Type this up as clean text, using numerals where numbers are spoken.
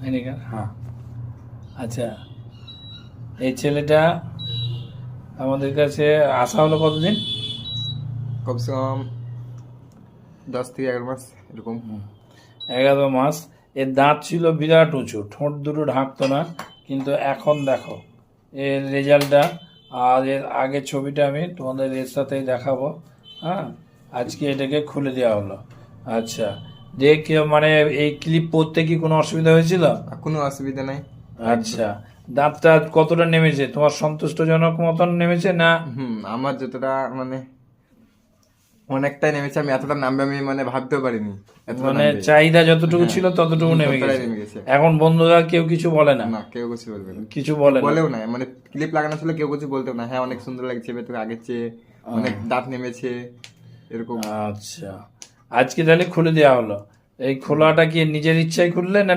হয়নি কেন? হ্যাঁ। আচ্ছা, এই ছেলেটা আমাদের কাছে আসা হলো কতদিন? কমসে কম 10 থেকে 11 মাস এরকম। 11 মাস। এর দাঁত ছিল বিরাট উঁচু, ঠোঁট দুটো ঢাকতো না, কিন্তু এখন দেখো এর রেজাল্টটা। আর এর আগের ছবিটা আমি তোমাদের এর সাথেই দেখাবো। হ্যাঁ, আজকে এটাকে খুলে দেওয়া হলো। আচ্ছা, দেখ মানে এই ক্লিপ পরতে কি কোনো অসুবিধা হয়েছিল? কোনো অসুবিধা নাই। আচ্ছা, দাঁতটা কতটা নেমেছে? তোমার সন্তুষ্টজনক মতন নেমেছে না? আমার যতটা মানে অনেকটাই নেমেছে, আমি এতটা নামবে আমি মানে ভাবতেও পারিনি। এতটা মানে নামবে। চাহিদা যতটুকু হ্যাঁ। ছিল ততটুকু নেমে ততটাই গেছে। নেমে গেছে। এখন বন্ধুরা কেউ কিছু বলে না? না, কেউ কিছু বলবে না। কিছু বলে না? বলেও না, মানে ক্লিপ লাগানো ছিল কেউ কিছু বলতেও না। হ্যাঁ, অনেক সুন্দর লাগছে ভেতরে আগের চেয়ে, অনেক দাঁত নেমেছে এরকম। আচ্ছা, আজকে তাহলে খুলে দেওয়া হলো। এই খোলাটা কি নিজের ইচ্ছায় খুললে না